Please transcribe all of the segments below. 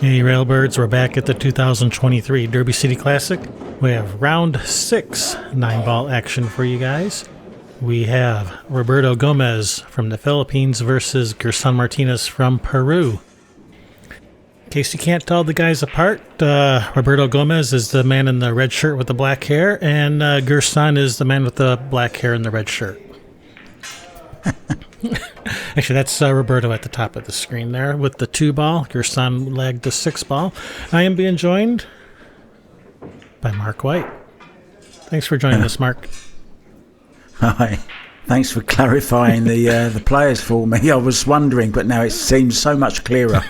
Hey Railbirds, we're back at the 2023 Derby City Classic. We have round 6 9-ball action for you guys. We have Roberto Gomez from the Philippines versus Gerson Martinez from Peru. In case you can't tell the guys apart, Roberto Gomez is the man in the red shirt with the black hair, and Gerson is the man with the black hair and the red shirt. Actually, that's Roberto at the top of the screen there with the 2-ball. Gerson lagged the 6-ball. I am being joined by Mark White. Thanks for joining us, Mark. Hi. Thanks for clarifying the players for me. I was wondering, but now it seems so much clearer.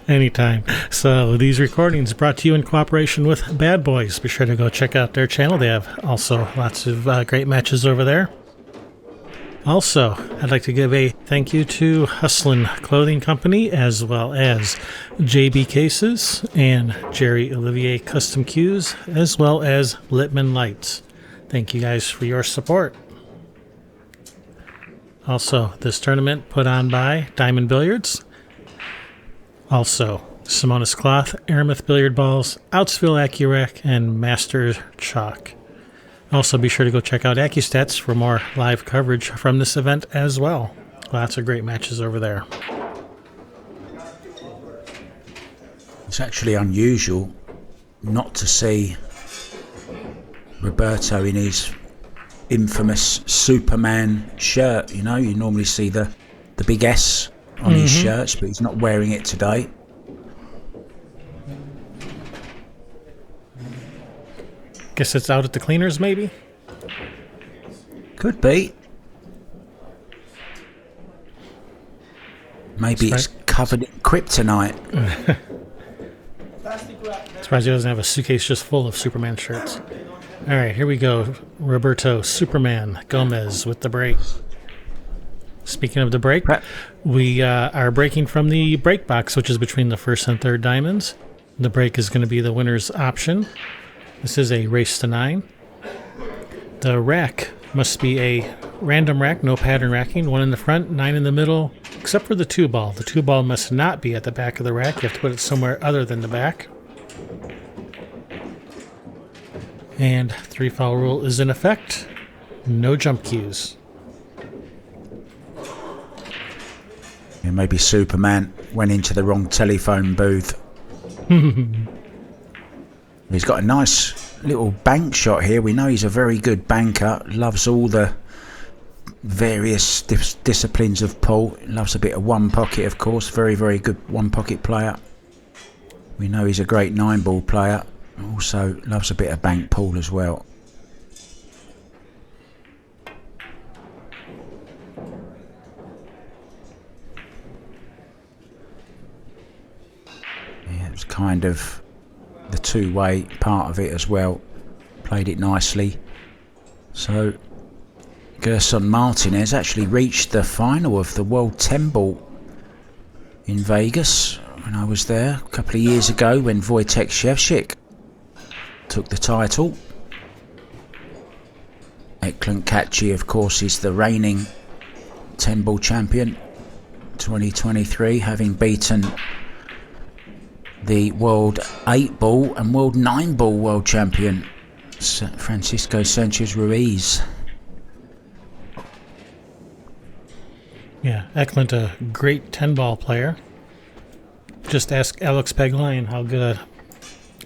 Anytime. So these recordings brought to you in cooperation with Bad Boys. Be sure to go check out their channel. They have also lots of great matches over there. Also, I'd like to give a thank you to Hustlin' Clothing Company, as well as JB Cases and Jerry Olivier Custom Cues, as well as Littman Lights. Thank you guys for your support. Also, this tournament put on by Diamond Billiards. Also, Simonis Cloth, Aramith Billiard Balls, Outsville AccuRack, and Master Chalk. Also, be sure to go check out AccuStats for more live coverage from this event as well. Lots of great matches over there. It's actually unusual not to see Roberto in his infamous Superman shirt. You know, you normally see the big S on his shirts, but he's not wearing it today. Guess it's out at the cleaners, maybe? Could be. Maybe it's covered in kryptonite. Surprised he doesn't have a suitcase just full of Superman shirts. All right, here we go. Roberto, Superman, Gomez with the break. Speaking of the break, we are breaking from the break box, which is between the first and third diamonds. The break is going to be the winner's option. This is a race to 9. The rack must be a random rack, no pattern racking. 1 in the front, 9 in the middle, except for the 2-ball. The 2-ball must not be at the back of the rack. You have to put it somewhere other than the back. And 3-foul rule is in effect. No jump cues. Yeah, maybe Superman went into the wrong telephone booth. He's got a nice little bank shot here. We know he's a very good banker. Loves all the various disciplines of pool. Loves a bit of one pocket, of course. Very, very good one pocket player. We know he's a great 9-ball player. Also loves a bit of bank pool as well. Yeah, it was kind of the two-way part of it as well. Played it nicely. So Gerson Martinez actually reached the final of the World 10-ball in Vegas when I was there a couple of years ago, when Wojtek Szewczyk took the title. Eklan Kaci, of course, is the reigning 10-ball champion 2023, having beaten the World 8-ball and World 9-ball world champion Francisco Sanchez Ruiz. Yeah, Ekland, a great 10-ball player. Just ask Alex Pegline how good a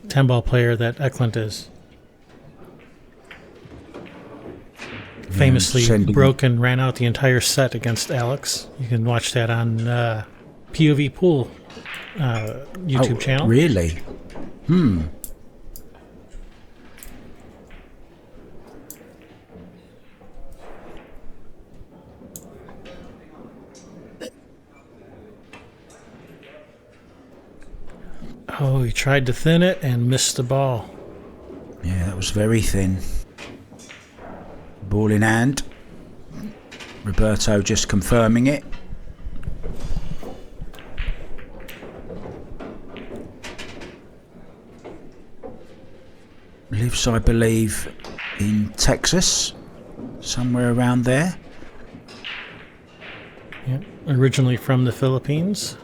10-ball player that Ekland is. Famously broke and ran out the entire set against Alex. You can watch that on POV Pool YouTube channel. Really? Oh, he tried to thin it and missed the ball. Yeah, that was very thin. Ball in hand. Roberto just confirming it. Lives, I believe, in Texas, somewhere around there. Yeah, originally from the Philippines.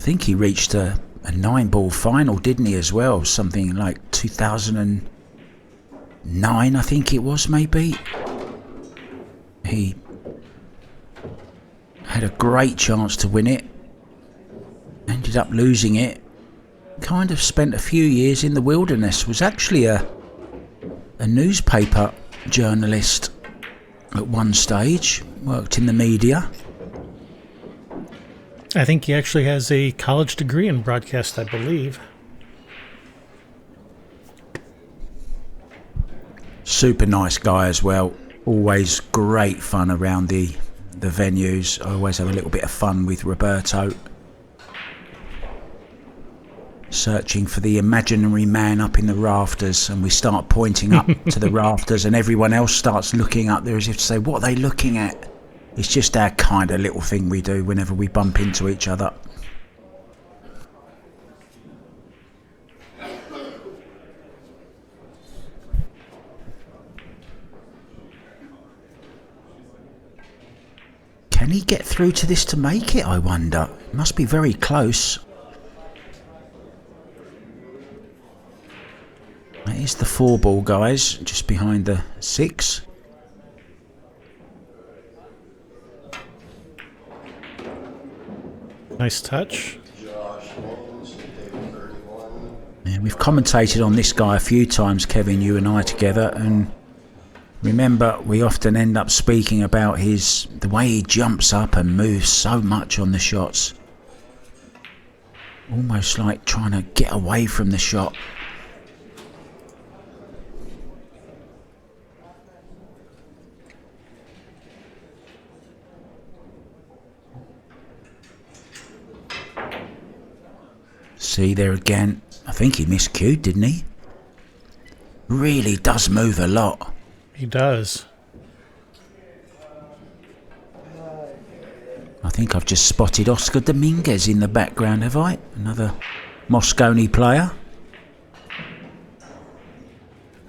I think he reached a 9-ball final, didn't he, as well? Something like 2009, I think it was, maybe. He had a great chance to win it. Ended up losing it. Kind of spent a few years in the wilderness. Was actually a newspaper journalist at one stage. Worked in the media. I think he actually has a college degree in broadcast, I believe. Super nice guy as well. Always great fun around the venues. I always have a little bit of fun with Roberto. Searching for the imaginary man up in the rafters, and we start pointing up to the rafters, and everyone else starts looking up there as if to say, what are they looking at? It's just our kind of little thing we do whenever we bump into each other. Can he get through to this to make it, I wonder? It must be very close. That is the 4-ball, guys, just behind the 6. Nice touch. Yeah, we've commentated on this guy a few times, Kevin, you and I together, and remember we often end up speaking about the way he jumps up and moves so much on the shots. Almost like trying to get away from the shot. See there again, I think he miscued, didn't he? Really does move a lot. He does. I think I've just spotted Oscar Dominguez in the background, have I? Another Mosconi player.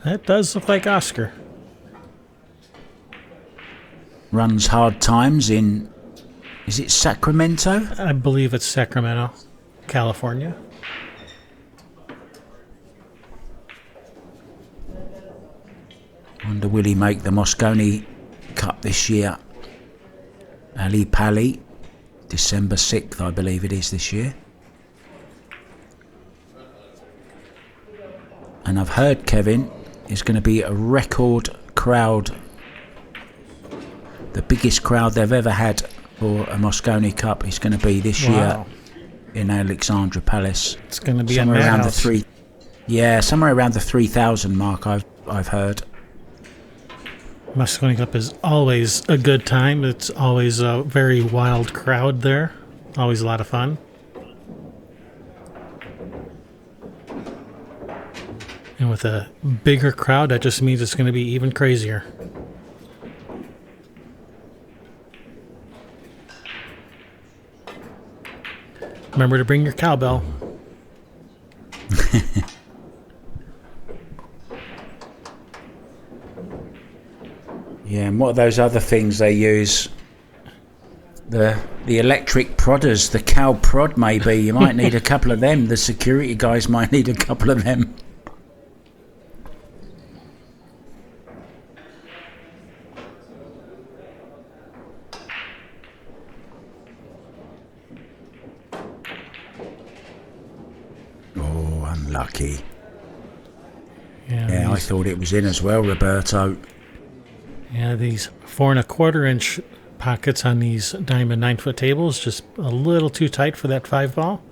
That does look like Oscar. Runs hard times in, is it Sacramento? I believe it's Sacramento, California. Wonder will he make the Mosconi Cup this year? Ali Pali, December 6th, I believe it is this year. And I've heard, Kevin, is going to be a record crowd. The biggest crowd they've ever had for a Mosconi Cup is going to be this year in Alexandra Palace. It's going to be somewhere a around madhouse. somewhere around the 3,000 mark. I've heard. Mosconi Cup is always a good time. It's always a very wild crowd there. Always a lot of fun. And with a bigger crowd, that just means it's going to be even crazier. Remember to bring your cowbell. Yeah, and what are those other things they use? The electric prodders, the cow prod maybe. You might need a couple of them. The security guys might need a couple of them. Oh, unlucky. Yeah, I thought it was in as well, Roberto. Yeah, these 4 1/4 inch pockets on these diamond 9-foot tables just a little too tight for that 5-ball.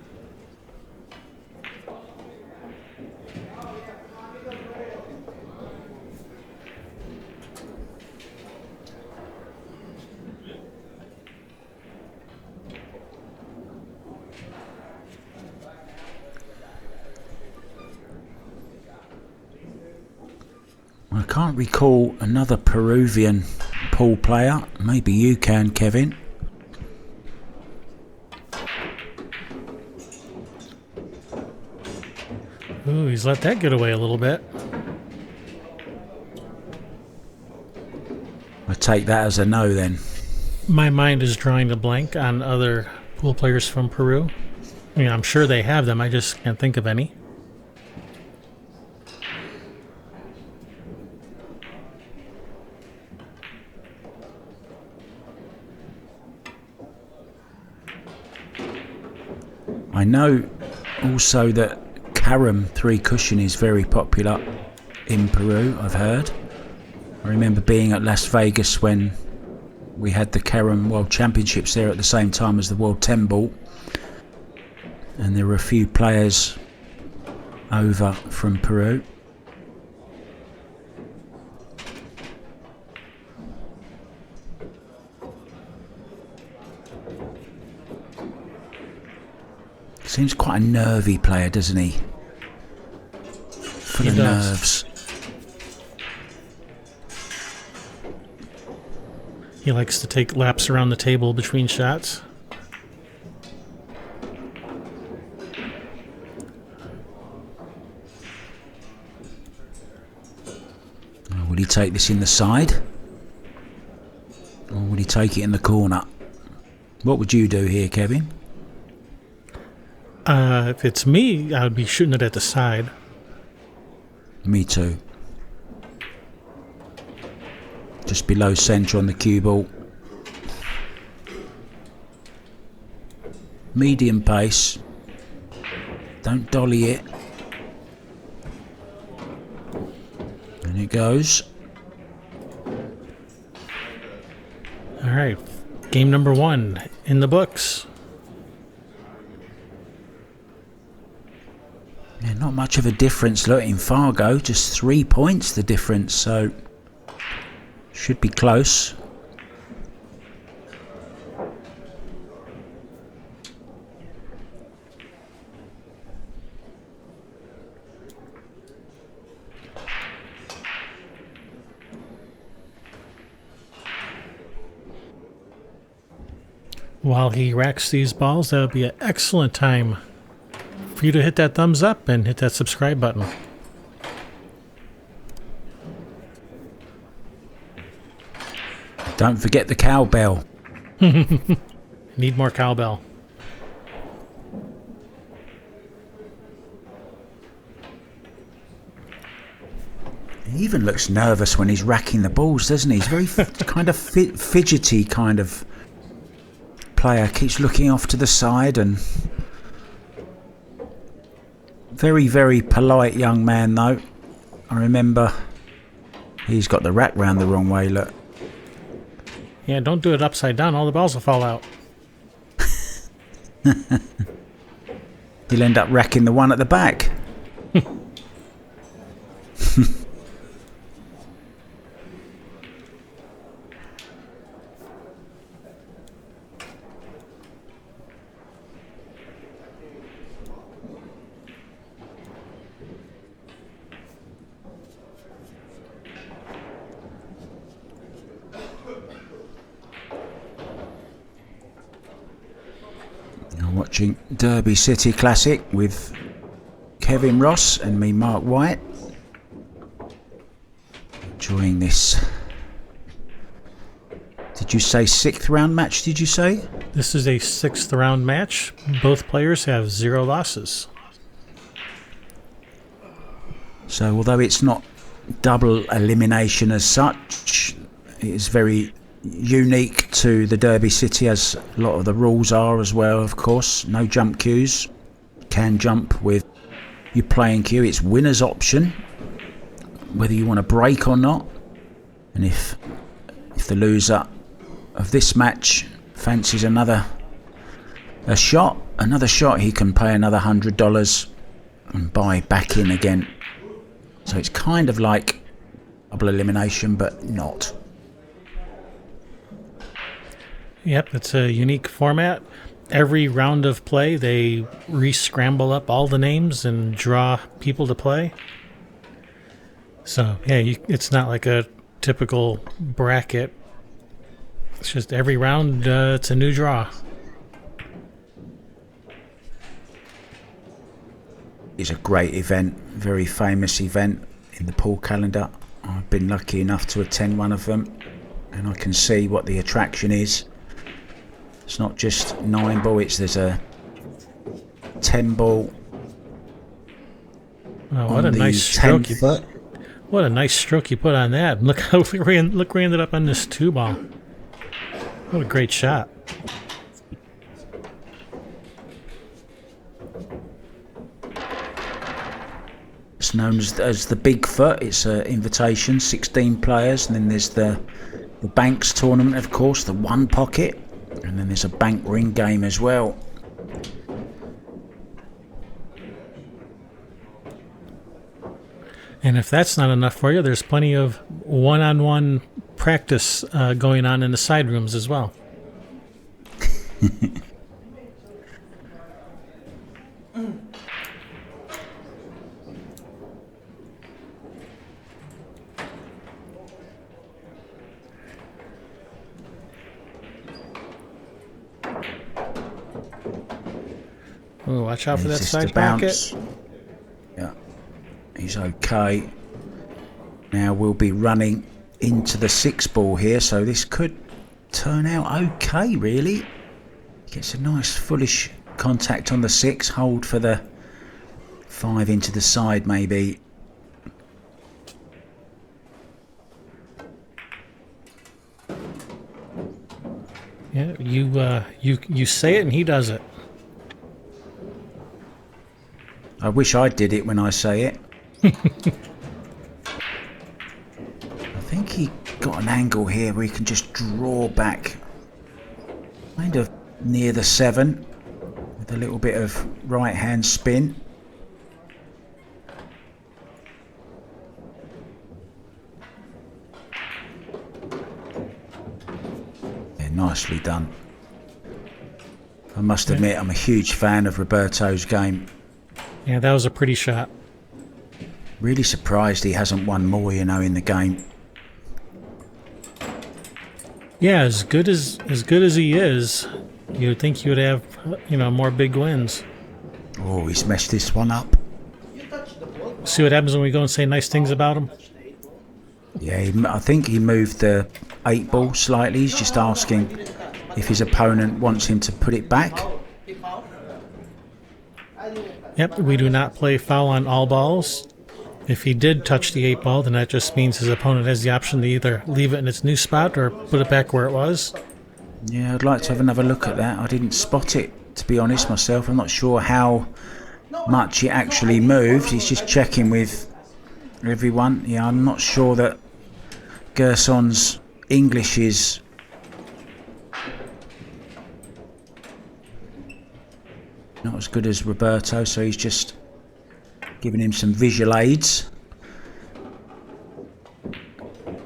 I can't recall another Peruvian pool player. Maybe you can, Kevin. Ooh, he's let that get away a little bit. I take that as a no then. My mind is drawing a blank on other pool players from Peru. mean, I'm sure they have them. I just can't think of any. I know also that carom 3 cushion is very popular in Peru, I've heard. I remember being at Las Vegas when we had the carom World Championships there at the same time as the World 10 ball. And there were a few players over from Peru. Seems quite a nervy player, doesn't he? Full of nerves. He likes to take laps around the table between shots. Will he take this in the side? Or will he take it in the corner? What would you do here, Kevin? If it's me, I would be shooting it at the side. Me too. Just below centre on the cue ball. Medium pace. Don't dolly it. And it goes. All right. Game number 1 in the books. Yeah, not much of a difference. Look, in Fargo, just 3 points the difference, so should be close. While he racks these balls, that would be an excellent time for you to hit that thumbs up and hit that subscribe button. Don't forget the cowbell. Need more cowbell. He even looks nervous when he's racking the balls, doesn't he? He's very kind of fidgety kind of player. Keeps looking off to the side and very, very polite young man though. I remember he's got the rack round the wrong way, look. Yeah, don't do it upside down. All the balls will fall out. You'll end up racking the one at the back. Watching Derby City Classic with Kevin Ross and me, Mark White. Enjoying this. Did you say 6th round match, did you say? This is a 6th round match. Both players have 0 losses. So although it's not double elimination as such, it is very unique to the Derby City, as a lot of the rules are as well, of course. No jump cues. Can jump with your playing cue. It's winner's option, whether you want to break or not. And if the loser of this match fancies another shot, he can pay another $100 and buy back in again. So it's kind of like double elimination, but not. Yep, it's a unique format. Every round of play, they re-scramble up all the names and draw people to play. So, yeah, it's not like a typical bracket. It's just every round, it's a new draw. It's a great event, very famous event in the pool calendar. I've been lucky enough to attend one of them, and I can see what the attraction is. It's not just 9 ball, there's a 10 ball. Oh, what a nice stroke! What a nice stroke you put on that. Look how we ended up on this 2 ball. What a great shot. It's known as the Bigfoot. It's an invitation, 16 players, and then there's the Banks tournament, of course, the one pocket, and then there's a bank ring game as well. And if that's not enough for you, there's plenty of one-on-one practice going on in the side rooms as well. Oh, watch out for that side pocket. Yeah, he's okay. Now we'll be running into the 6 ball here, so this could turn out okay, really. Gets a nice fullish contact on the 6, hold for the 5 into the side, maybe. Yeah, you say it and he does it. I wish I did it when I say it. I think he got an angle here where he can just draw back, kind of near the 7, with a little bit of right hand spin. Yeah, nicely done. I must admit, I'm a huge fan of Roberto's game. Yeah, that was a pretty shot. Really surprised he hasn't won more, you know, in the game. Yeah, as good as he is, you'd think he would have, more big wins. Oh, he's messed this one up. See what happens when we go and say nice things about him? Yeah, I think he moved the 8 ball slightly. He's just asking if his opponent wants him to put it back. Yep, we do not play foul on all balls. If he did touch the 8 ball, then that just means his opponent has the option to either leave it in its new spot or put it back where it was. Yeah, I'd like to have another look at that. I didn't spot it, to be honest, myself. I'm not sure how much it actually moved. He's just checking with everyone. Yeah, I'm not sure that Gerson's English is not as good as Roberto, so he's just giving him some visual aids.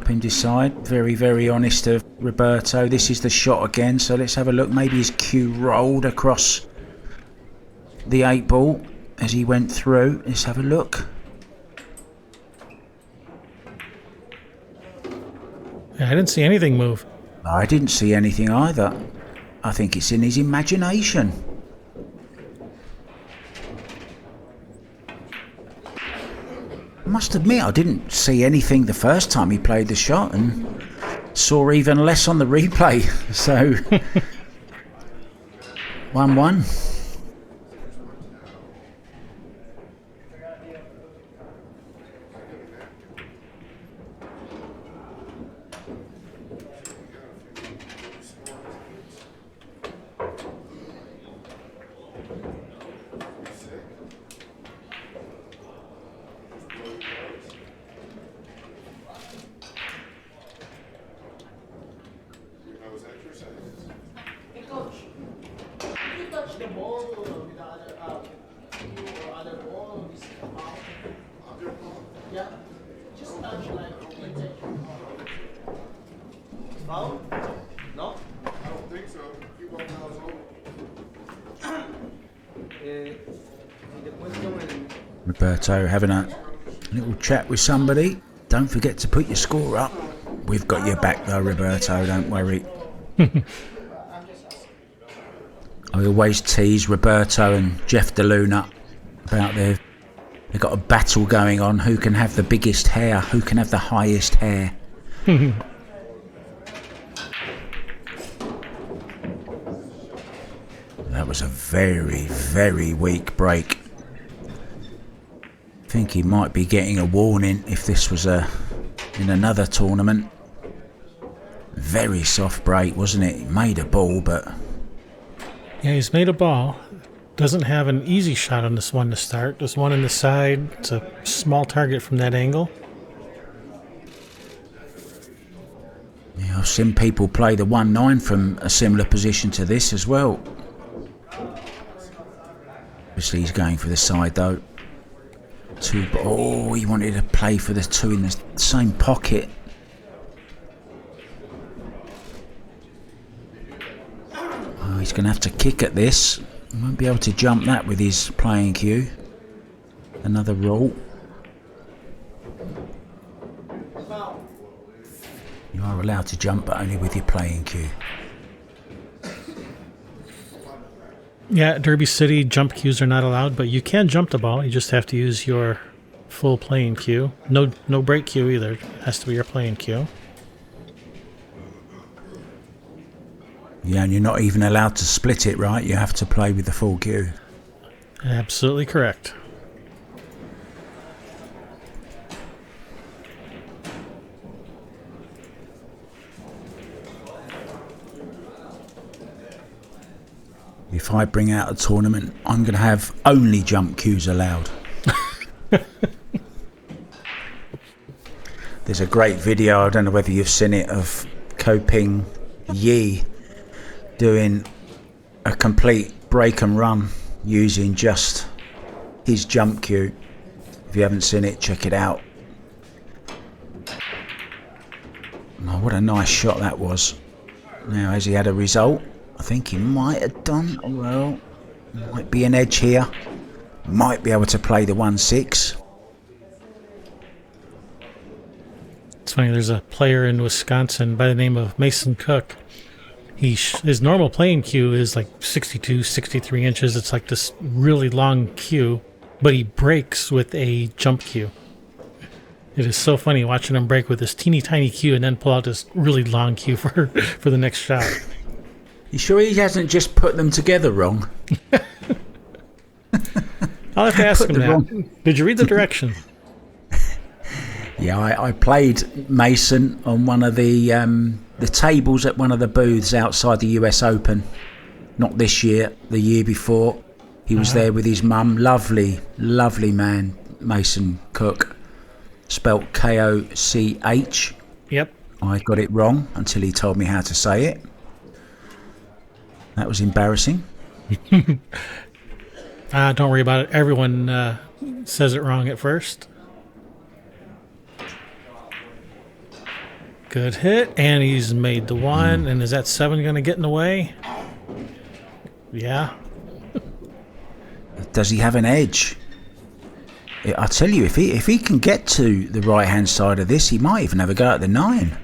Up him decide. Very, very honest of Roberto. This is the shot again, so let's have a look. Maybe his cue rolled across the 8 ball as he went through. Let's have a look. I didn't see anything move. I didn't see anything either. I think it's in his imagination. I must admit, I didn't see anything the first time he played the shot and saw even less on the replay. So, 1-1. Roberto having a little chat with somebody. Don't forget to put your score up. We've got your back though, Roberto, don't worry. I always tease Roberto and Jeff DeLuna about they've got a battle going on. Who can have the biggest hair? Who can have the highest hair? That was a very, very weak break. I think he might be getting a warning if this was in another tournament. Very soft break, wasn't it? He made a ball, but... Yeah, he's made a ball. Doesn't have an easy shot on this one to start. There's one in the side. It's a small target from that angle. Yeah, I've seen people play the 1-9 from a similar position to this as well. Obviously he's going for the side though. Oh, he wanted to play for the 2 in the same pocket. Oh, he's going to have to kick at this. He won't be able to jump that with his playing cue. Another rule. You are allowed to jump, but only with your playing cue. Yeah, Derby City jump cues are not allowed, but you can jump the ball. You just have to use your full playing cue. No break cue either. It has to be your playing cue. Yeah, and you're not even allowed to split it, right? You have to play with the full cue. Absolutely correct. If I bring out a tournament, I'm going to have only jump cues allowed. There's a great video, I don't know whether you've seen it, of Koping Yi doing a complete break and run using just his jump cue. If you haven't seen it, check it out. Oh, what a nice shot that was. Now, has he had a result? I think he might have done. Well, might be an edge here. Might be able to play the 1-6. It's funny, there's a player in Wisconsin by the name of Mason Cook. His normal playing cue is like 62, 63 inches. It's like this really long cue, but he breaks with a jump cue. It is so funny watching him break with this teeny tiny cue and then pull out this really long cue for the next shot. You sure he hasn't just put them together wrong? I'll have to ask him that. Did you read the direction? Yeah, I played Mason on one of the tables at one of the booths outside the US Open. Not this year, the year before. He was there with his mum. Lovely, lovely man, Mason Cook. Spelt Koch. Yep. I got it wrong until he told me how to say it. That was embarrassing. Don't worry about it. Everyone says it wrong at first. Good hit, and he's made the 1. And is that 7 going to get in the way? Yeah. Does he have an edge? I tell you, if he can get to the right-hand side of this, he might even have a go at the 9.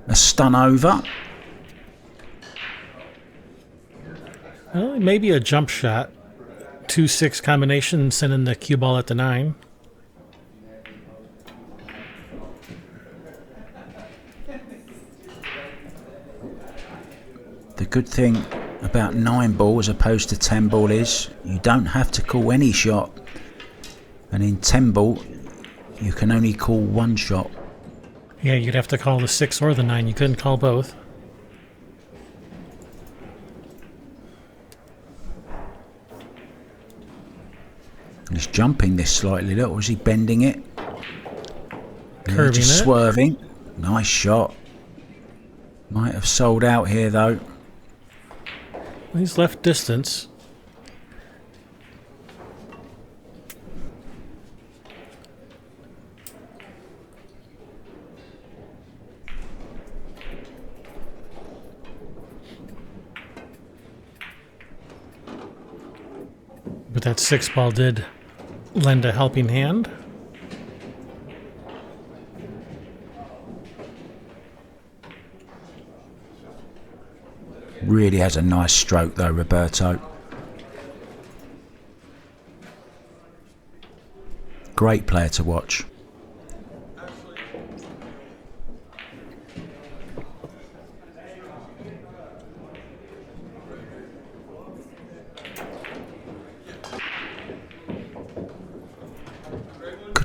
A stun over. Well, maybe a jump shot. 2-6 combination, sending the cue ball at the 9. The good thing about 9 ball as opposed to 10 ball is you don't have to call any shot. And in 10 ball, you can only call one shot. Yeah, you'd have to call the 6 or the 9. You couldn't call both. He's jumping this slightly. Look, was he bending it? Curving just it. Swerving. Nice shot. Might have sold out here though. He's left distance. But that 6 ball did lend a helping hand. Really has a nice stroke though, Roberto. Great player to watch.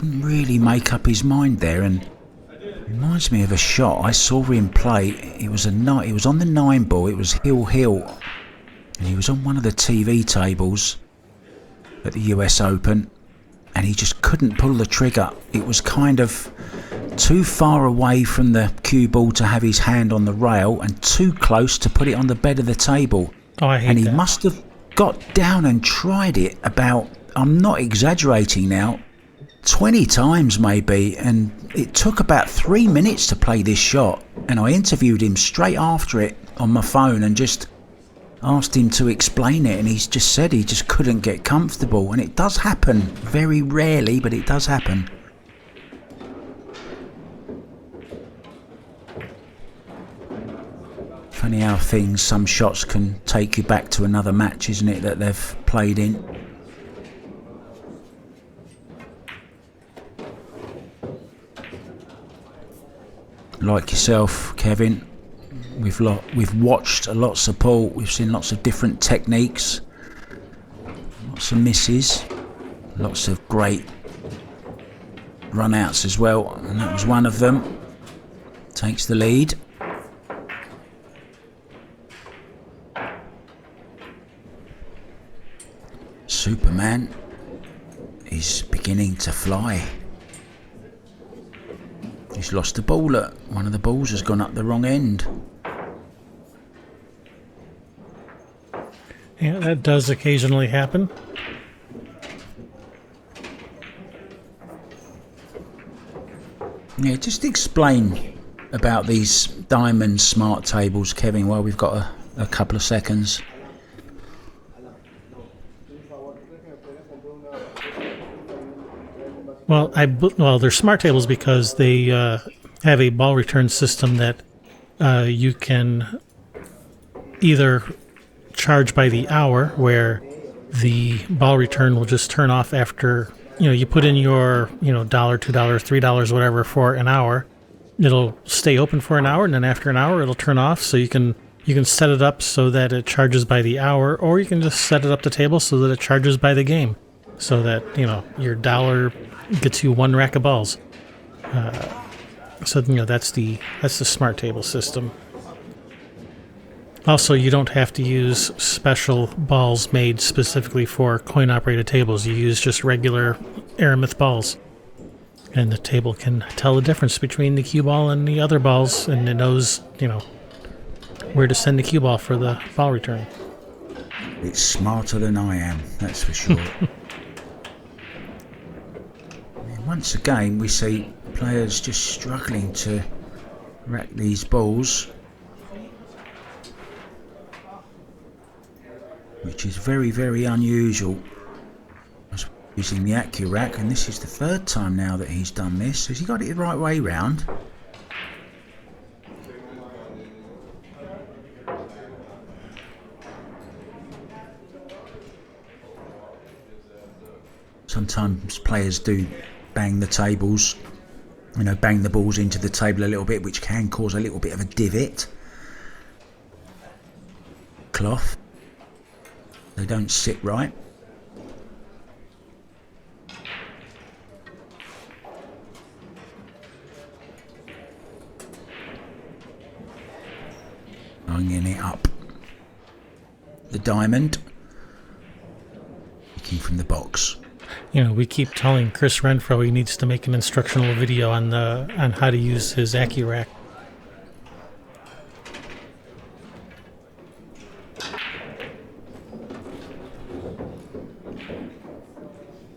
couldn't really make up his mind there, and reminds me of a shot I saw him play. It was on the 9 ball. It was heel, and he was on one of the TV tables at the US Open, and he just couldn't pull the trigger. It was kind of too far away from the cue ball to have his hand on the rail, and too close to put it on the bed of the table. Oh, I hate and he that. must have got down and tried it about, I'm not exaggerating now, 20 times maybe, and it took about 3 minutes to play this shot. And I interviewed him straight after it on my phone and just asked him to explain it, and he's just said he just couldn't get comfortable. And it does happen, very rarely, but it does happen. Funny how some shots can take you back to another match, isn't it, that they've played in. Like yourself, Kevin, we've watched lots of pool. We've seen lots of different techniques, lots of misses, lots of great run-outs as well, and that was one of them. Takes the lead. Superman is beginning to fly. He's lost the ball. One of the balls has gone up the wrong end. Yeah, that does occasionally happen. Yeah, just explain about these diamond smart tables, Kevin, while we've got a couple of seconds. Well, they're smart tables because they have a ball return system that you can either charge by the hour, where the ball return will just turn off after you put in your $1, $2, $3, whatever for an hour. It'll stay open for an hour, and then after an hour it'll turn off. So you can set it up so that it charges by the hour, or you can just set it up the table so that it charges by the game, so that your dollar gets you one rack of balls. So that's the smart table system. Also, you don't have to use special balls made specifically for coin operated tables. You use just regular aramith balls, and the table can tell the difference between the cue ball and the other balls, and it knows where to send the cue ball for the ball return. It's smarter than I am, that's for sure. Once again, we see players just struggling to rack these balls, which is very, very unusual. Using the AccuRack, and this is the third time now that he's done this. Has he got it the right way round? Sometimes players do bang the tables, bang the balls into the table a little bit, which can cause a little bit of a divot. Cloth. They don't sit right. Bringing it up. The diamond. Looking from the box. We keep telling Chris Renfro he needs to make an instructional video on how to use his AccuRack.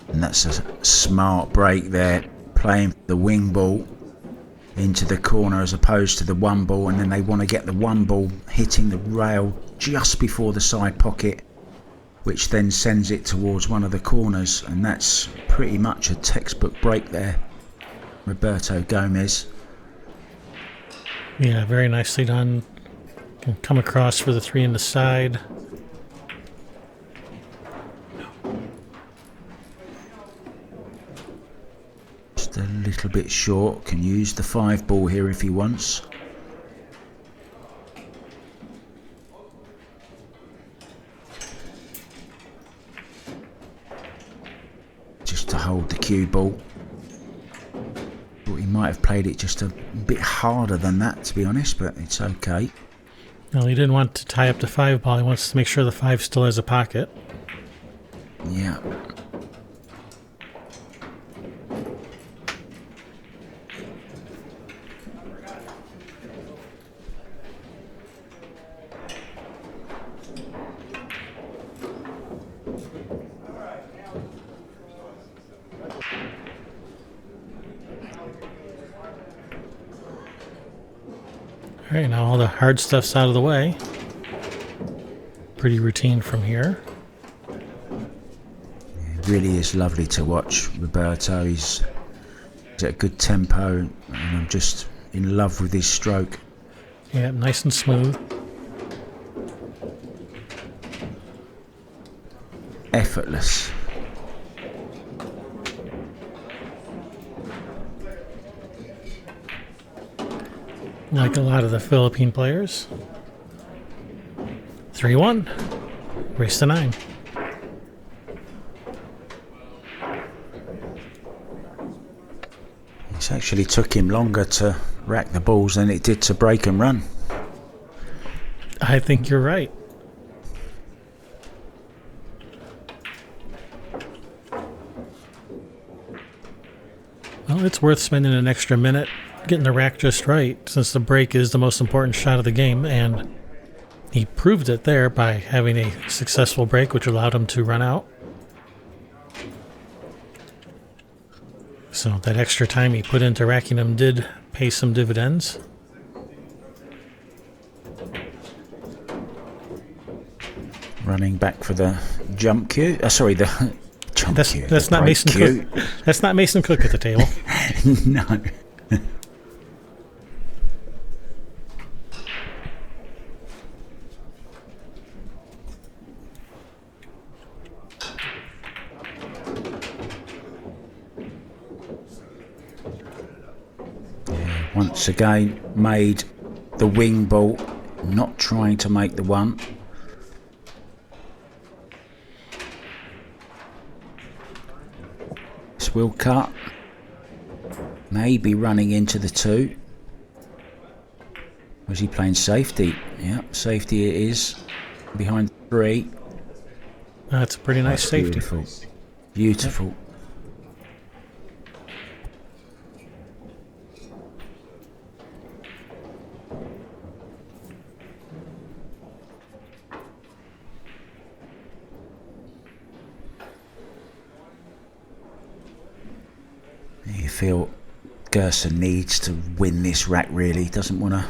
And that's a smart break there, playing the wing ball into the corner as opposed to the one ball, and then they want to get the one ball hitting the rail just before the side pocket, which then sends it towards one of the corners, and that's pretty much a textbook break there. Roberto Gomez. Yeah, very nicely done. Can come across for the 3 in the side. Just a little bit short. Can use the 5 ball here if he wants. Just to hold the cue ball. might have played it just a bit harder than that, to be honest, but it's okay. Well, he didn't want to tie up the 5 ball. He wants to make sure the 5 still has a pocket. Yeah. Alright, now all the hard stuff's out of the way. Pretty routine from here. It really is lovely to watch Roberto. He's at a good tempo, and I'm just in love with his stroke. Yeah, nice and smooth. Effortless. Like a lot of the Philippine players. 3-1. Race to 9. It actually took him longer to rack the balls than it did to break and run. I think you're right. Well, it's worth spending an extra minute getting the rack just right, since the break is the most important shot of the game, and he proved it there by having a successful break, which allowed him to run out. So that extra time he put into racking them did pay some dividends. Running back for the jump cue. Sorry, the jump cue. That's not Mason Cook. That's not Mason Cook at the table. No. Once again, made the wing ball, not trying to make the 1. This will cut. Maybe running into the 2. Was he playing safety? Yeah, safety it is. Behind 3. That's a pretty nice safety. Beautiful. Beautiful. You feel Gerson needs to win this rack, really. He doesn't want to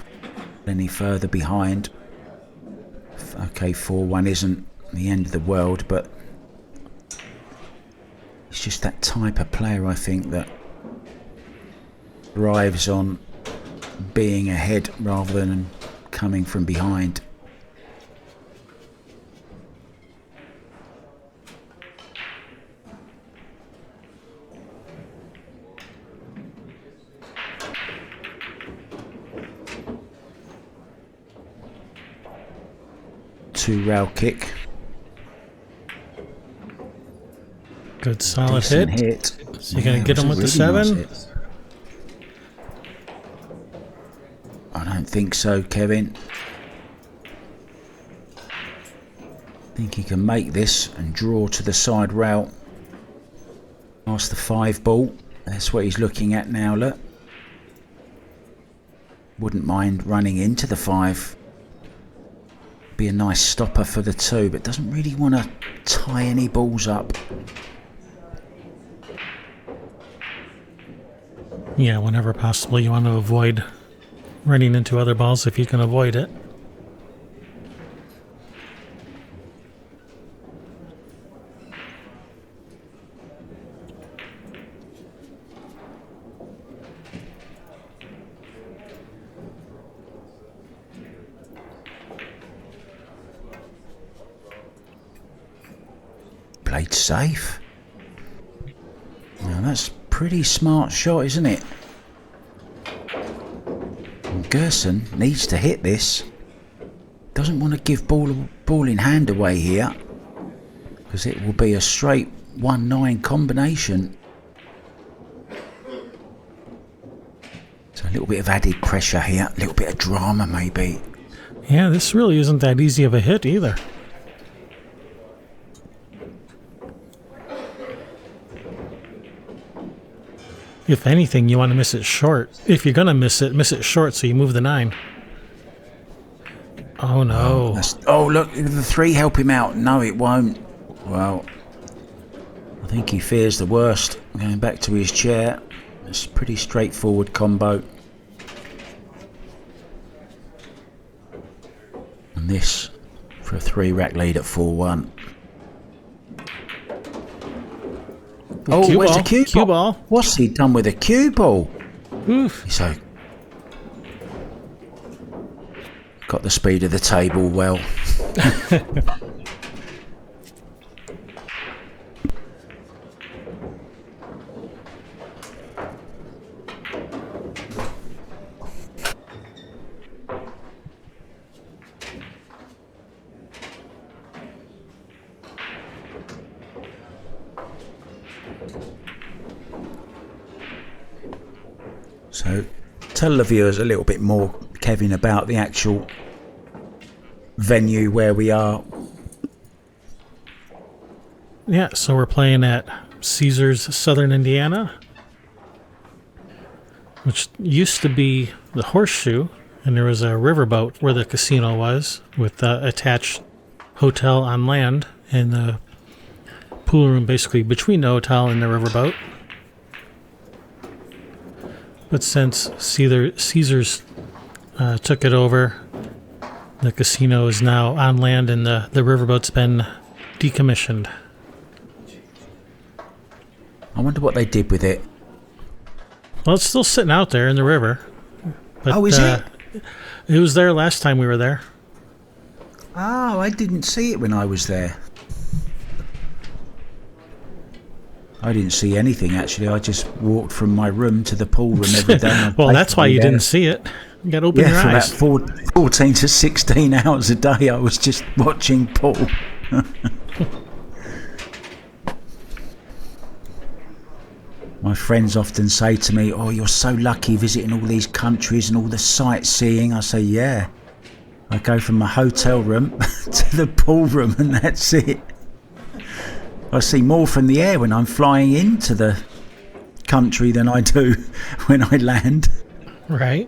any further behind. Okay, 4-1 isn't the end of the world, but it's just that type of player, I think, that thrives on being ahead rather than coming from behind. Two-rail kick. Good solid Decent hit. So you're going to get him with the 7? Nice. I don't think so, Kevin. I think he can make this and draw to the side rail. Past the 5 ball. That's what he's looking at now, look. Wouldn't mind running into the 5. Be a nice stopper for the 2, but doesn't really want to tie any balls up. Yeah, whenever possible you want to avoid running into other balls if you can avoid it. Played safe. Now that's a pretty smart shot, isn't it? And Gerson needs to hit this. Doesn't want to give ball in hand away here, because it will be a straight 1-9 combination. little bit of added pressure here, a little bit of drama maybe. Yeah, this really isn't that easy of a hit either. If anything, you want to miss it short. If you're going to miss it short so you move the 9. Oh, no. Oh, look, the 3 help him out. No, it won't. Well, I think he fears the worst. Going back to his chair. It's a pretty straightforward combo. And this for a 3-rack lead at 4-1. Oh, where's the cue ball? What's he done with the cue ball? Oof. So, got the speed of the table well. So, tell the viewers a little bit more, Kevin, about the actual venue where we are. Yeah, so we're playing at Caesars, Southern Indiana, which used to be the Horseshoe, and there was a riverboat where the casino was, with the attached hotel on land, and the pool room basically between the hotel and the riverboat. But since Caesars took it over, the casino is now on land and the riverboat's been decommissioned. I wonder what they did with it. Well, it's still sitting out there in the river. But, is it? It was there last time we were there. Oh, I didn't see it when I was there. I didn't see anything, actually. I just walked from my room to the pool room every day. Well, that's why you didn't see it. You got to open your eyes. For about 14 to 16 hours a day, I was just watching pool. My friends often say to me, "Oh, you're so lucky visiting all these countries and all the sightseeing." I say, "Yeah. I go from my hotel room to the pool room and that's it." I see more from the air when I'm flying into the country than I do when I land. Right.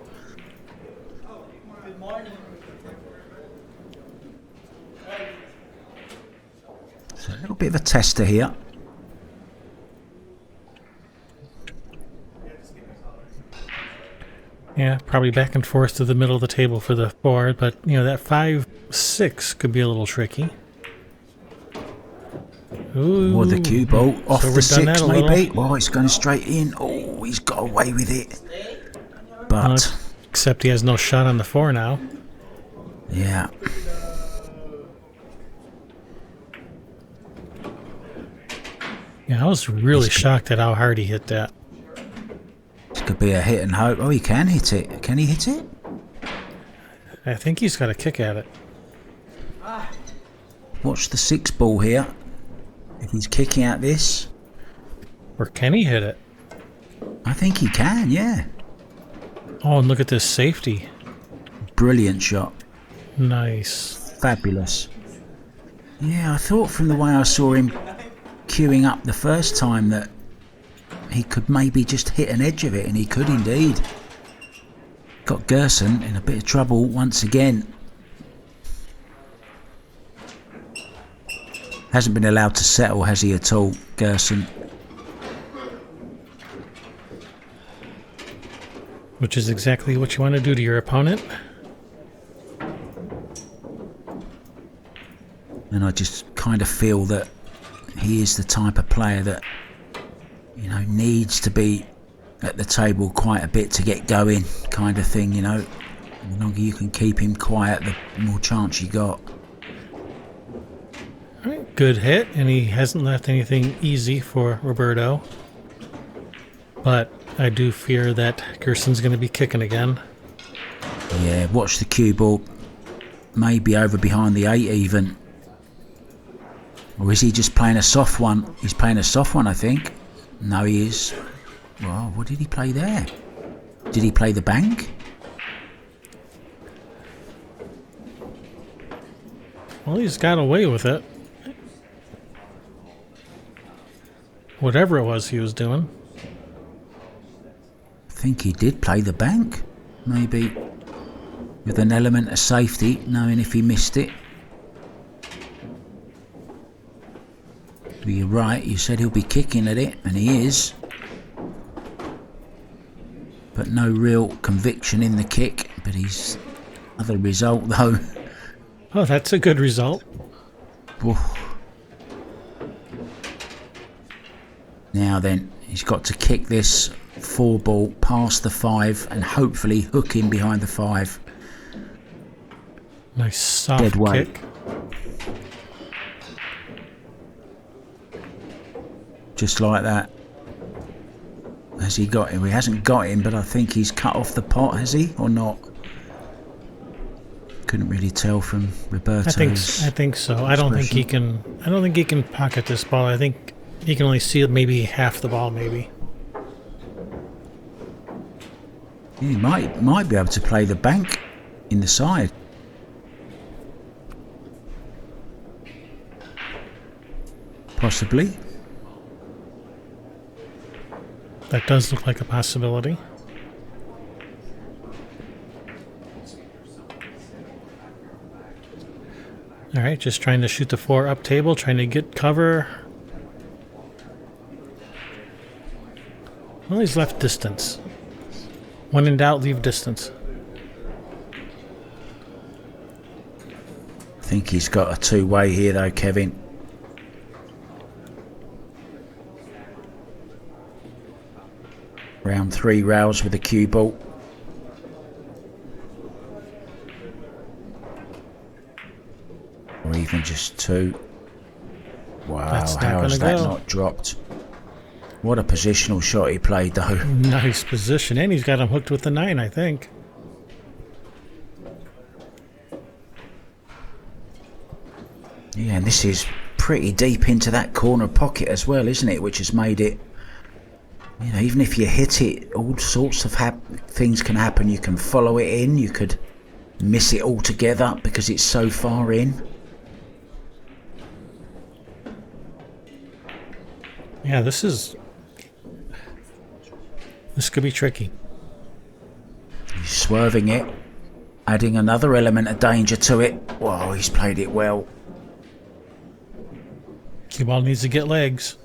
So a little bit of a tester here. Yeah, probably back and forth to the middle of the table for the board, but that 5-6 could be a little tricky. Ooh, Or the cue ball off so the 6 maybe. Oh, it's going straight in. Oh, he's got away with it. But except he has no shot on the 4 now. Yeah. Yeah, I was really shocked at how hard he hit that. This could be a hit and hope. Oh, he can hit it. Can he hit it? I think he's got a kick at it. Watch the 6 ball here. If he's kicking at this. Or can he hit it? I think he can, yeah. Oh, and look at this safety. Brilliant shot. Nice. Fabulous. Yeah, I thought from the way I saw him queuing up the first time that he could maybe just hit an edge of it, and he could indeed. Got Gerson in a bit of trouble once again. Hasn't been allowed to settle, has he, at all, Gerson? Which is exactly what you want to do to your opponent. And I just kind of feel that he is the type of player that, needs to be at the table quite a bit to get going, kind of thing, The longer you can keep him quiet, the more chance you got. All right, good hit, and he hasn't left anything easy for Roberto. But I do fear that Gerson's going to be kicking again. Yeah, watch the cue ball. Maybe over behind the 8 even. Or is he just playing a soft one? He's playing a soft one, I think. No, he is. Well, what did he play there? Did he play the bank? Well, he's got away with it. Whatever it was he was doing. I think he did play the bank. Maybe with an element of safety, knowing if he missed it. But you're right, you said he'll be kicking at it, and he is. But no real conviction in the kick. But he's other result though. Oh, that's a good result. Oof. Now then, he's got to kick this 4 ball past the 5 and hopefully hook in behind the 5. Nice soft Dead weight. kick. Just like that. Has he got him? He hasn't got him, but I think he's cut off the pot, has he? Or not? Couldn't really tell from Roberto's. I think so. I don't think he can pocket this ball. I think he can only see maybe half the ball, maybe. He might be able to play the bank in the side. Possibly. That does look like a possibility. All right, just trying to shoot the 4 up table, trying to get cover. Well, he's left distance. When in doubt, leave distance. I think he's got a 2-way here though, Kevin. Round 3 rails with a cue ball. Or even just 2. Wow, how has that not dropped? What a positional shot he played though. Nice position, and he's got him hooked with the 9, I think. Yeah, and this is pretty deep into that corner pocket as well, isn't it? Which has made it, you know, even if you hit it, all sorts of things can happen. You can follow it in, you could miss it altogether because it's so far in. Yeah, this could be tricky. He's swerving it, adding another element of danger to it. Whoa, he's played it well. Cue ball needs to get legs.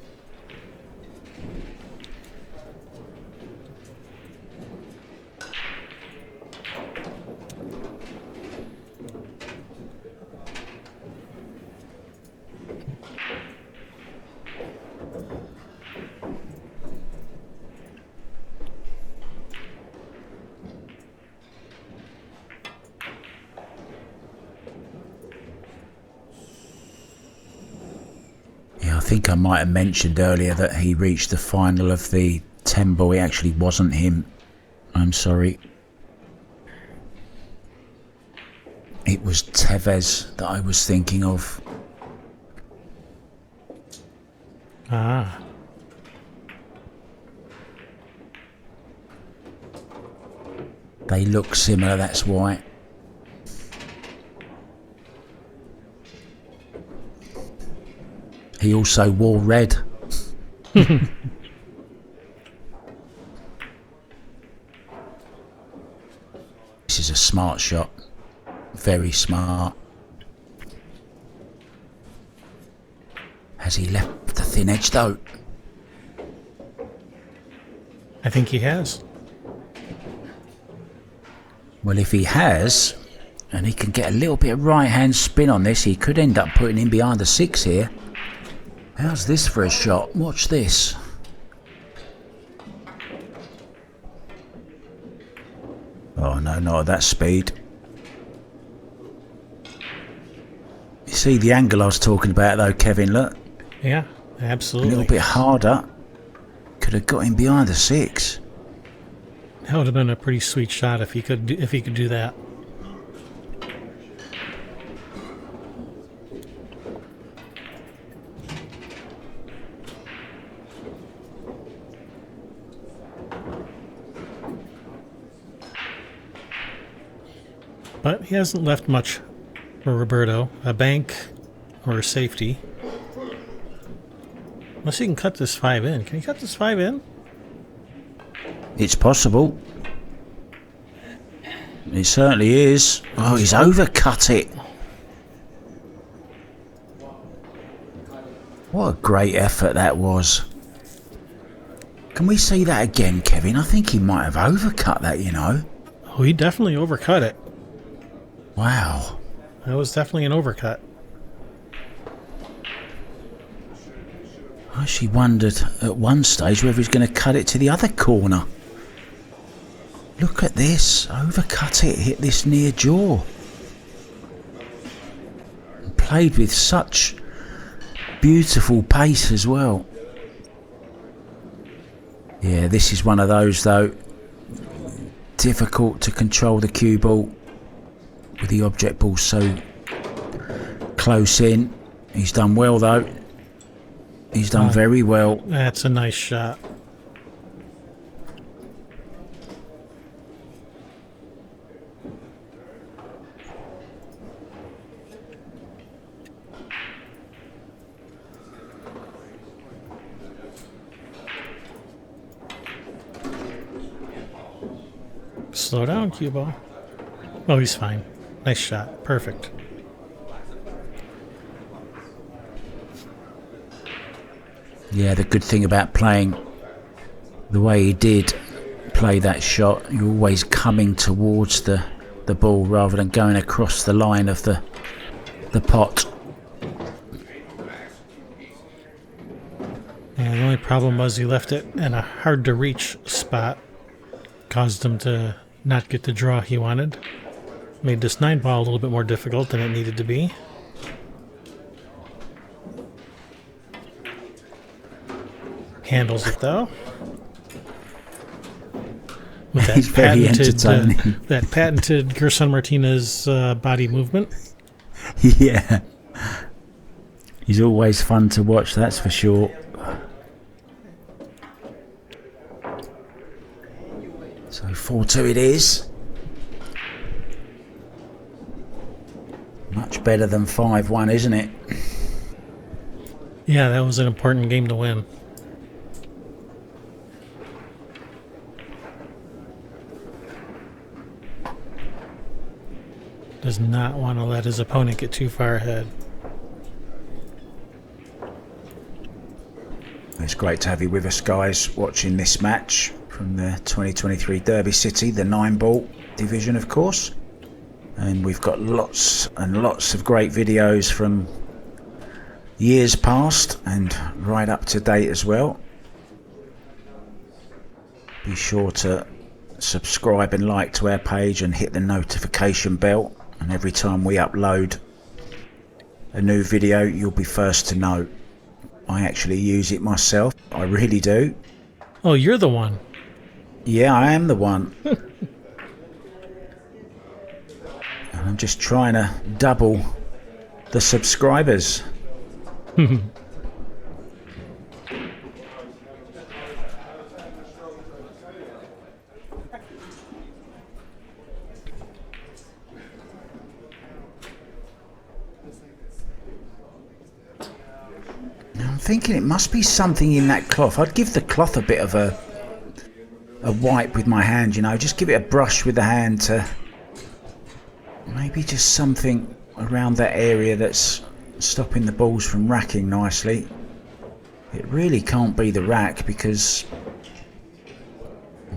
I think I might have mentioned earlier that he reached the final of the 10 ball. It actually wasn't him. I'm sorry. It was Tevez that I was thinking of. Ah. They look similar, that's why. He also wore red. This is a smart shot. Very smart. Has he left the thin edge though? I think he has. Well, if he has, and he can get a little bit of right-hand spin on this, he could end up putting him behind the 6 here. How's this for a shot? Watch this. Oh no, not at that speed. You see the angle I was talking about though, Kevin, look. Yeah, absolutely. A little bit harder. Could have got him behind the 6. That would have been a pretty sweet shot if he could do that. But he hasn't left much for Roberto. A bank or a safety. Unless he can cut this 5 in. Can he cut this 5 in? It's possible. It certainly is. Oh, he's overcut it. What a great effort that was. Can we see that again, Kevin? I think he might have overcut that, you know. Oh, he definitely overcut it. Wow. That was definitely an overcut. I actually wondered at one stage whether he's going to cut it to the other corner. Look at this. Overcut it. Hit this near jaw. Played with such beautiful pace as well. Yeah, this is one of those though. Difficult to control the cue ball with the object ball so close in. He's done well though. He's done very well. That's a nice shot. Slow down, cue ball. Oh, he's fine. Nice shot. Perfect. Yeah, the good thing about playing the way he did play that shot, you're always coming towards the ball rather than going across the line of the pot. Yeah, the only problem was he left it in a hard to reach spot. Caused him to not get the draw he wanted. Made this 9 ball a little bit more difficult than it needed to be. Handles it though. With that He's very entertaining. that patented Gerson Martinez body movement. Yeah. He's always fun to watch, that's for sure. So 4-2 it is. Much better than 5-1, isn't it? Yeah, that was an important game to win. Does not want to let his opponent get too far ahead. It's great to have you with us, guys, watching this match from the 2023 Derby City, the 9-ball division, of course. And we've got lots and lots of great videos from years past and right up to date as well. Be sure to subscribe and like to our page and hit the notification bell, and every time we upload a new video you'll be first to know. I actually use it myself, I really do. Oh, you're the one. Yeah, I am the one. And I'm just trying to double the subscribers. I'm thinking it must be something in that cloth. I'd give the cloth a bit of a wipe with my hand, you know, just give it a brush with the hand to maybe just something around that area that's stopping the balls from racking nicely. It really can't be the rack because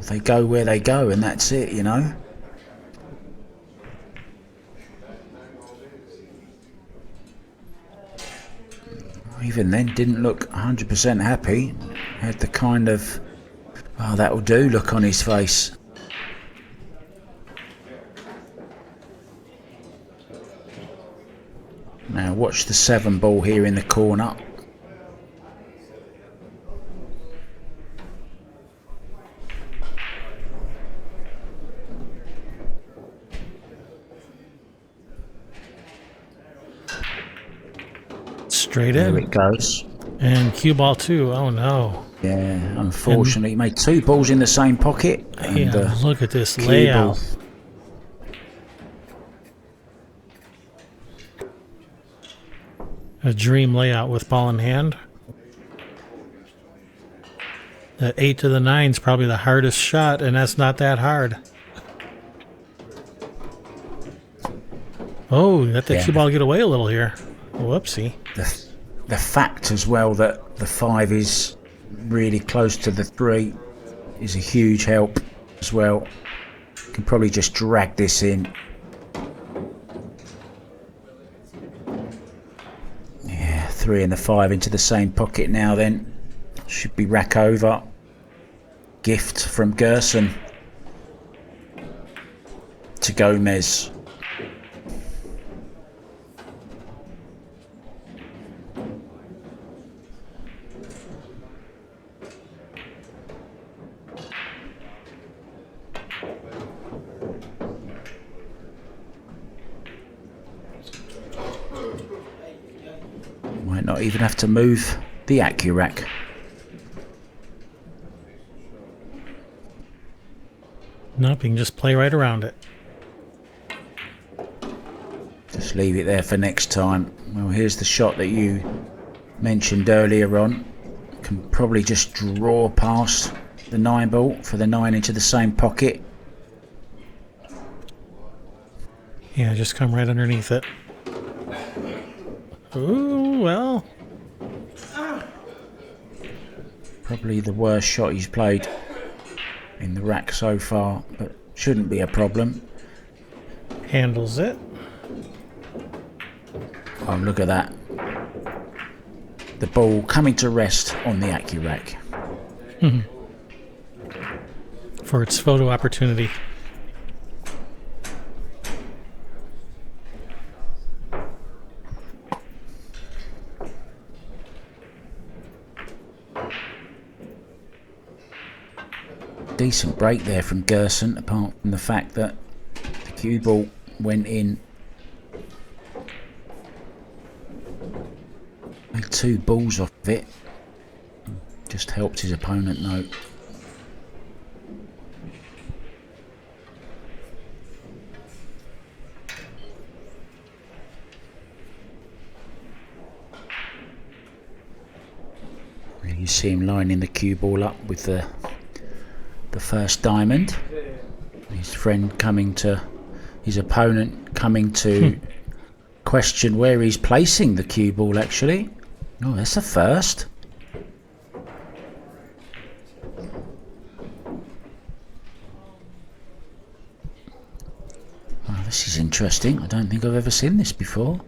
they go where they go and that's it, you know. Even then didn't look 100% happy. Had the kind of "oh, that'll do" look on his face. Now watch the 7-ball here in the corner. Straight There in. it goes. And cue ball too. Oh no. Yeah, unfortunately he made 2 balls in the same pocket. And Yeah, look at this cue layout. ball. A dream layout with ball in hand. That 8 to the 9 is probably the hardest shot, and that's not that hard. Oh, let the cue ball get away a little here. Whoopsie. The fact as well that the 5 is really close to the 3 is a huge help as well. Can probably just drag this in. Yeah, 3 and the 5 into the same pocket now then. Should be rack over. Gift from Gerson to Gomez. Might not even have to move the Accurac. Nope, you can just play right around it. Just leave it there for next time. Well, here's the shot that you mentioned earlier on. Can probably just draw past the 9 ball for the 9 into the same pocket. Yeah, just come right underneath it. Ooh, well. Probably the worst shot he's played in the rack so far, but shouldn't be a problem. Handles it. Oh, look at that. The ball coming to rest on the Accurac. For its photo opportunity. Decent break there from Gerson, apart from the fact that the cue ball went in. Made 2 balls off of it. Just helped his opponent though. You see him lining the cue ball up with the first diamond. His friend coming to, his opponent coming to question where he's placing the cue ball actually. Oh, that's a first. Oh, this is interesting. I don't think I've ever seen this before.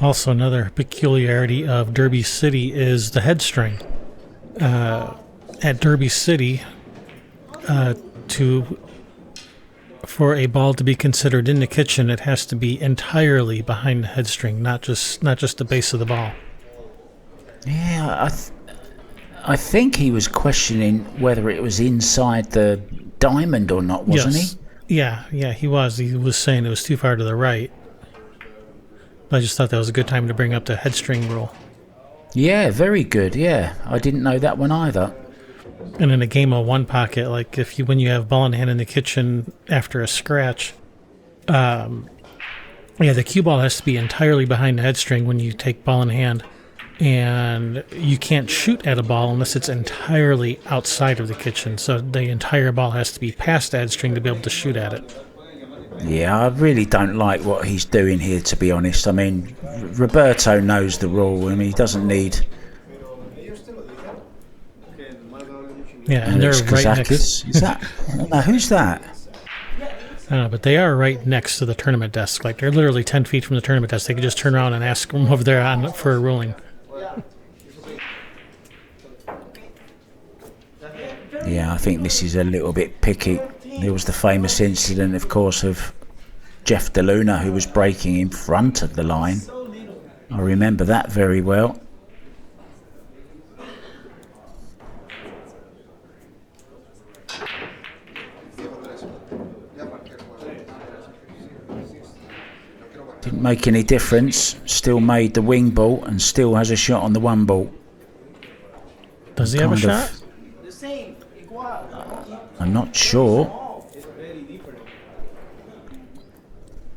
Also, another peculiarity of Derby City is the head string. At Derby City, for a ball to be considered in the kitchen, it has to be entirely behind the head string, not just the base of the ball. Yeah, I think he was questioning whether it was inside the diamond or not, wasn't he? Yeah, he was. He was saying it was too far to the right. I just thought that was a good time to bring up the head string rule. Yeah, very good. Yeah, I didn't know that one either. And in a game of one pocket, like when you have ball in hand in the kitchen after a scratch, the cue ball has to be entirely behind the head string when you take ball in hand, and you can't shoot at a ball unless it's entirely outside of the kitchen. So the entire ball has to be past the head string to be able to shoot at it. Yeah, I really don't like what he's doing here, to be honest. I mean, Roberto knows the rule. I mean, he doesn't need. Yeah, and they're right next. Is that? No, who's that? But they are right next to the tournament desk. Like, they're literally 10 feet from the tournament desk. They could just turn around and ask them over there for a ruling. Yeah, I think this is a little bit picky. There was the famous incident, of course, of Jeff DeLuna, who was breaking in front of the line. I remember that very well. Didn't make any difference. Still made the wing ball and still has a shot on the 1 ball. Does he have a shot? I'm not sure.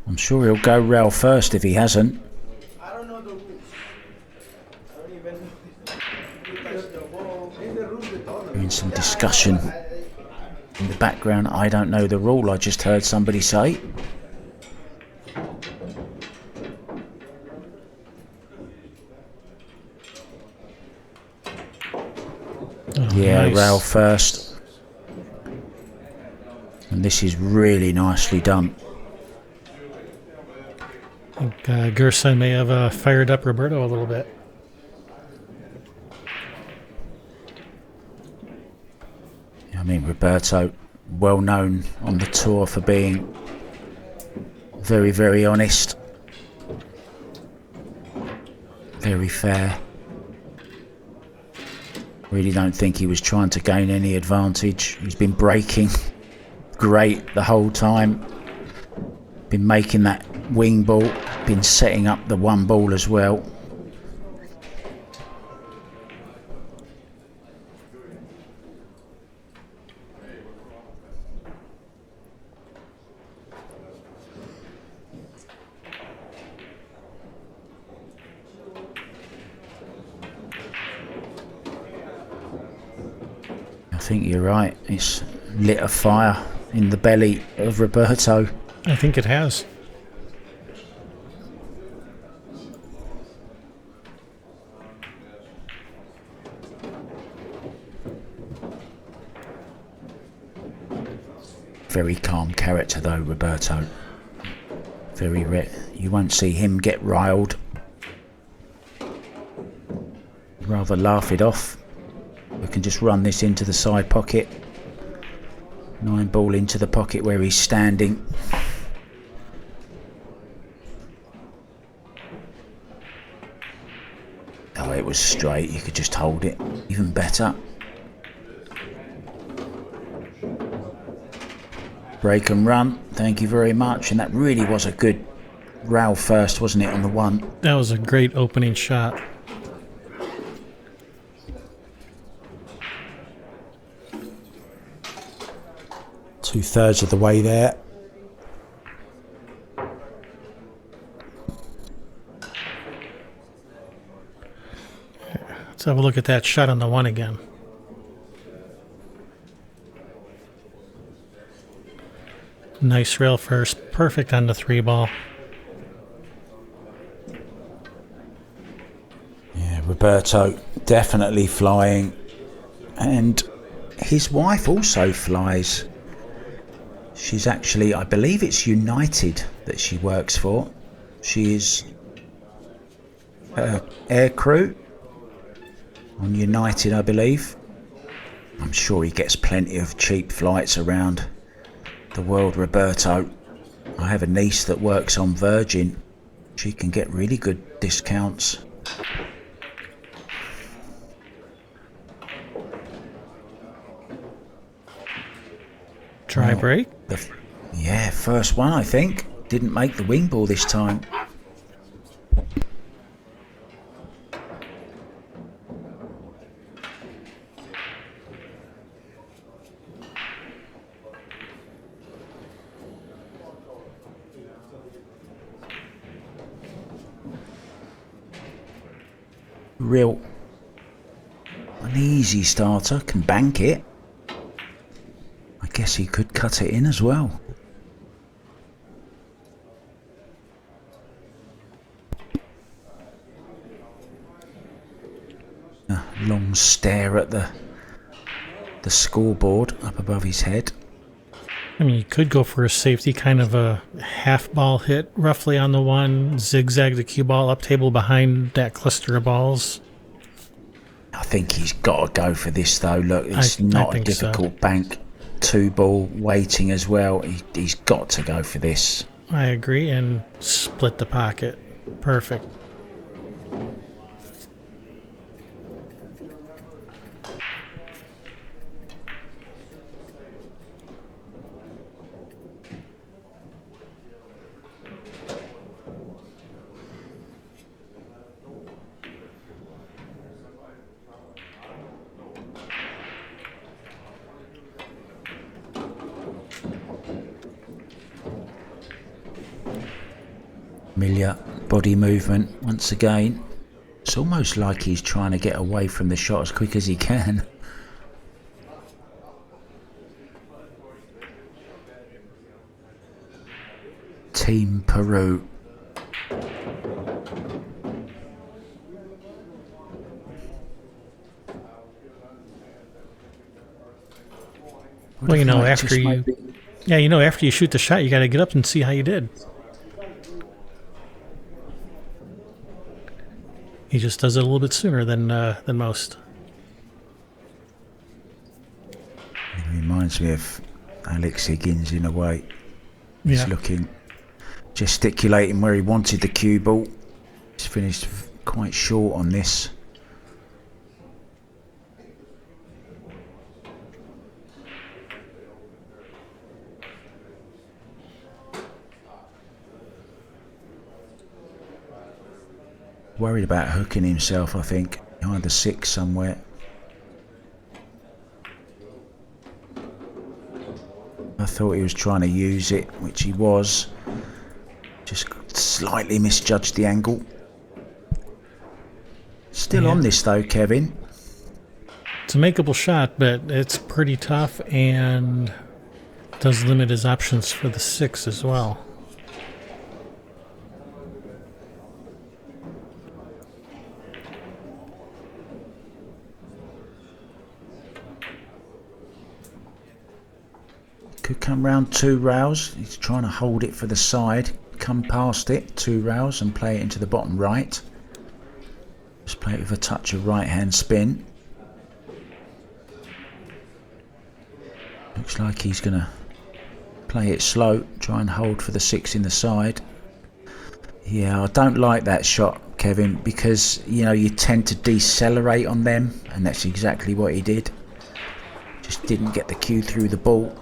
I'm sure he'll go rail first if he hasn't. some discussion in the background. I don't know the rule, I just heard somebody say. Yeah, nice. rail first. And this is really nicely done. I think Gerson may have fired up Roberto a little bit. I mean, Roberto, well known on the tour for being very, very honest. Very fair. Really don't think he was trying to gain any advantage. He's been braking great the whole time. Been making that wing ball. Been setting up the one ball as well. I think you're right. It's lit a fire in the belly of Roberto. I think it has. Very calm character though, Roberto. Very you won't see him get riled. Rather laugh it off. We can just run this into the side pocket. 9 ball into the pocket where he's standing. Oh, it was straight. You could just hold it. Even better. Break and run. Thank you very much. And that really was a good rail first, wasn't it, on the one? That was a great opening shot. Two-thirds of the way there. Let's have a look at that shot on the one again. Nice rail first. Perfect on the 3 ball. Yeah, Roberto definitely flying. And his wife also flies. She's actually, I believe it's United that she works for. She is air crew on United, I believe. I'm sure he gets plenty of cheap flights around the world, Roberto. I have a niece that works on Virgin. She can get really good discounts. Try break. Yeah, first one, I think. Didn't make the wing ball this time. Real an easy starter, can bank it. I guess he could cut it in as well. A long stare at the scoreboard up above his head. I mean, you could go for a safety, kind of a half ball hit roughly on the one, zigzag the cue ball up table behind that cluster of balls. I think he's got to go for this though. Look, it's not a difficult bank. 2 ball waiting as well. He's got to go for this. I agree, and split the pocket. Perfect. Familiar body movement once again. It's almost like he's trying to get away from the shot as quick as he can. Team Peru. Well, after you shoot the shot, you got to get up and see how you did. He just does it a little bit sooner than most. It reminds me of Alex Higgins in a way. He's looking, gesticulating where he wanted the cue ball. He's finished quite short on this. Worried about hooking himself, I think, behind the 6 somewhere. I thought he was trying to use it, which he was. Just slightly misjudged the angle. Still on this though, Kevin. It's a makeable shot, but it's pretty tough and does limit his options for the 6 as well. Could come round 2 rails. He's trying to hold it for the side. Come past it, 2 rails, and play it into the bottom right. Just play it with a touch of right hand spin. Looks like he's going to play it slow, try and hold for the 6 in the side. Yeah, I don't like that shot, Kevin, because you tend to decelerate on them, and that's exactly what he did. Just didn't get the cue through the ball.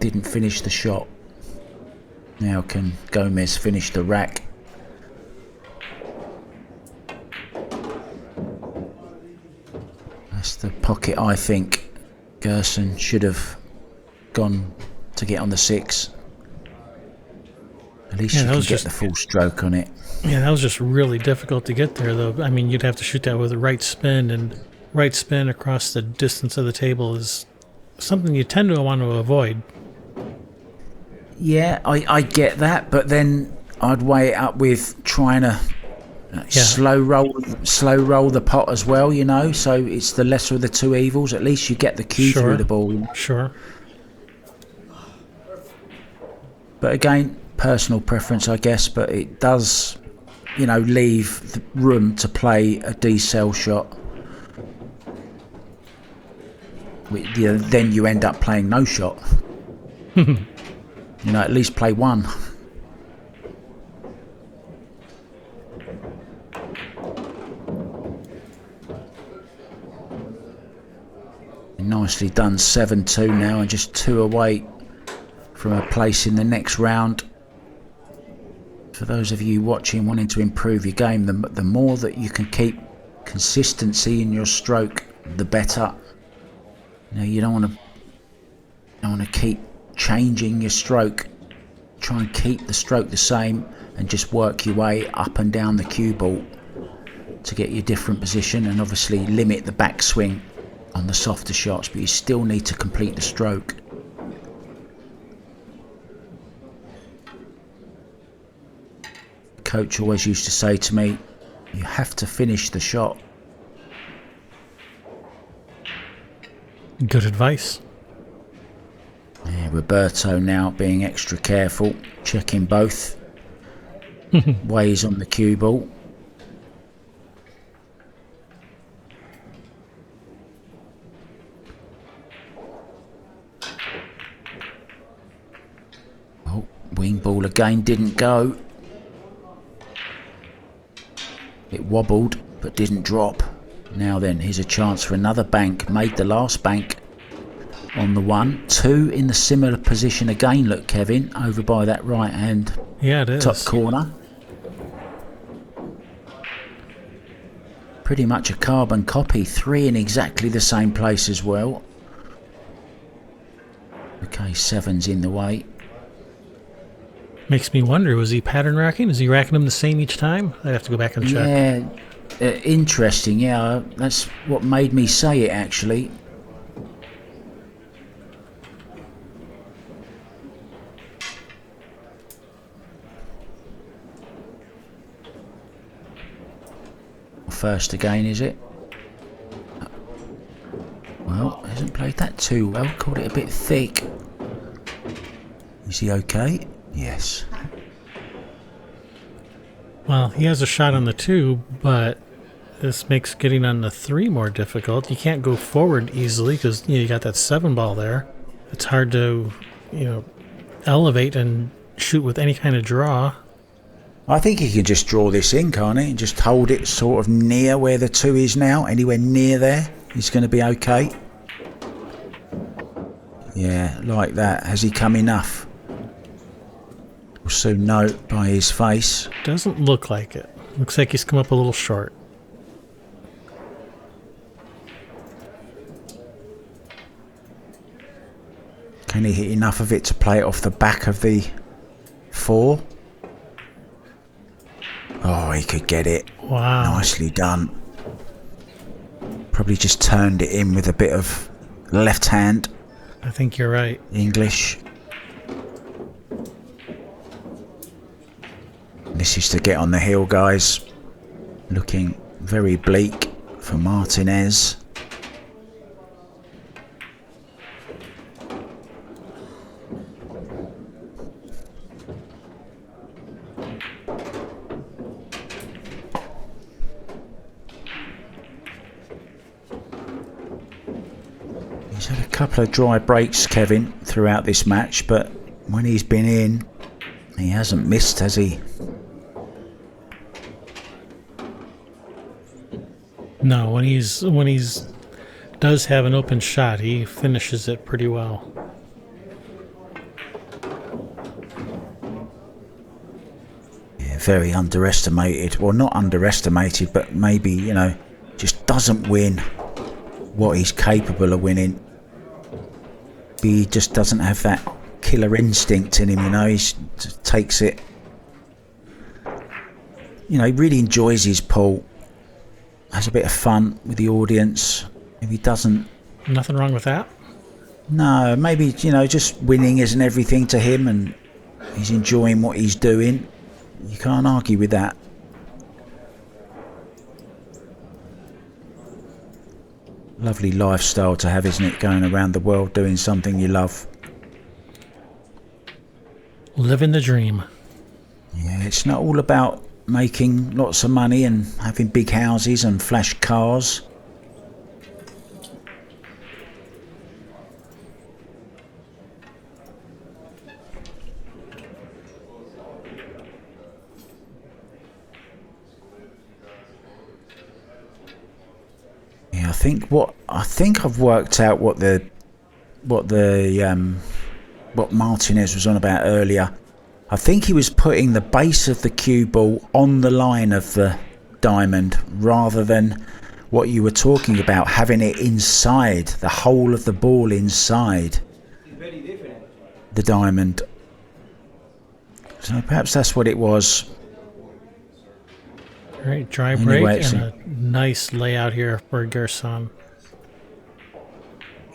Didn't finish the shot. Now can Gomez finish the rack? That's the pocket I think Gerson should have gone to get on the 6. At least you can get the full stroke on it. Yeah, that was just really difficult to get there, though. I mean, you'd have to shoot that with a right spin, and right spin across the distance of the table is something you tend to want to avoid. Yeah, I get that, but then I'd weigh it up with trying to slow roll the pot as well, so it's the lesser of the 2 evils. At least you get the cue through the ball. Sure. But again, personal preference, I guess, but it does, leave the room to play a decel shot. Then you end up playing no shot. At least play 1. Nicely done, 7-2 now, and just 2 away from a place in the next round. For those of you watching, wanting to improve your game, the more that you can keep consistency in your stroke, the better. You don't want to keep changing your stroke. Try and keep the stroke the same and just work your way up and down the cue ball to get your different position, and obviously limit the backswing on the softer shots, but you still need to complete the stroke. Coach always used to say to me, you have to finish the shot. Good advice. Yeah, Roberto now being extra careful, checking both ways on the cue ball. Oh, wing ball again didn't go. It wobbled but didn't drop. Now then, here's a chance for another bank. Made the last bank on the 1. 2 in the similar position again, look, Kevin, over by that right hand top corner. Pretty much a carbon copy. 3 in exactly the same place as well. Okay, 7's in the way. Makes me wonder, was he pattern racking? Is he racking them the same each time? I'd have to go back and check. Yeah, interesting. Yeah, that's what made me say it, actually. first again, is it? Well, hasn't played that too well. Called it a bit thick. Is he okay? Yes. Well, he has a shot on the 2, but this makes getting on the 3 more difficult. You can't go forward easily because you got that 7 ball there. It's hard to, elevate and shoot with any kind of draw. I think he can just draw this in, can't he? And just hold it sort of near where the 2 is now. Anywhere near there, he's going to be okay. Yeah, like that. Has he come enough? We'll soon know by his face. Doesn't look like it. Looks like he's come up a little short. Can he hit enough of it to play it off the back of the 4? Oh, he could get it. Wow. Nicely done. Probably just turned it in with a bit of left hand. I think you're right. English. This is to get on the hill, guys. Looking very bleak for Martinez. He's had a couple of dry breaks, Kevin, throughout this match, but when he's been in, he hasn't missed, has he? No, when he's does have an open shot, he finishes it pretty well. Yeah, very underestimated. Well, not underestimated, but maybe, just doesn't win what he's capable of winning. He just doesn't have that killer instinct in him, he just takes it. He really enjoys his pool. Has a bit of fun with the audience. If he doesn't... Nothing wrong with that? No, maybe, just winning isn't everything to him and he's enjoying what he's doing. You can't argue with that. Lovely lifestyle to have, isn't it? Going around the world doing something you love. Living the dream. Yeah, it's not all about making lots of money and having big houses and flash cars. Yeah, I think I've worked out what Martinez was on about earlier. I think he was putting the base of the cue ball on the line of the diamond rather than what you were talking about, having it inside, the whole of the ball inside the diamond. So perhaps that's what it was. All right, dry break Anyway, and a nice layout here for Gerson.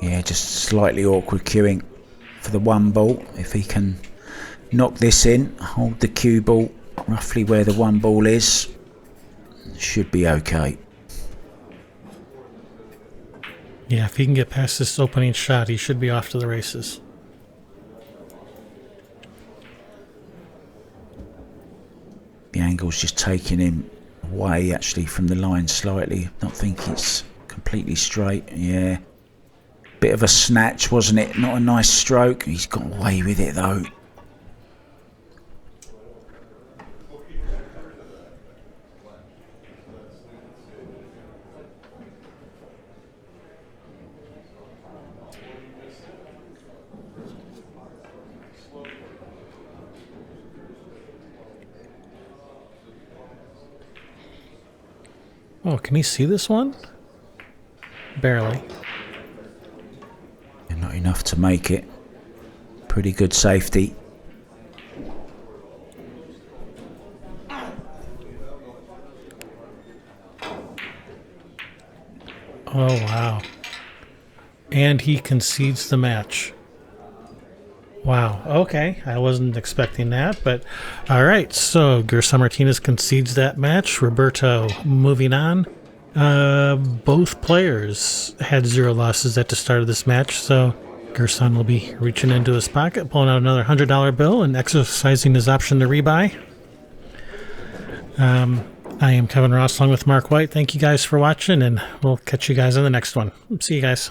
Yeah, just slightly awkward cueing for the 1 ball. If he can knock this in, hold the cue ball roughly where the 1 ball is, should be okay. Yeah, if he can get past this opening shot, he should be off to the races. The angle's just taking him away actually from the line slightly. I don't think it's completely straight. Yeah, bit of a snatch, wasn't it? Not a nice stroke. He's got away with it though. Oh, can he see this one? Barely. Not enough to make it. Pretty good safety. Oh, wow. And he concedes the match. Wow. Okay. I wasn't expecting that, but all right. So Gerson Martinez concedes that match. Roberto moving on. Both players had 0 losses at the start of this match, so Gerson will be reaching into his pocket, pulling out another $100 bill and exercising his option to rebuy. I am Kevin Ross along with Mark White. Thank you guys for watching, and we'll catch you guys on the next one. See you guys.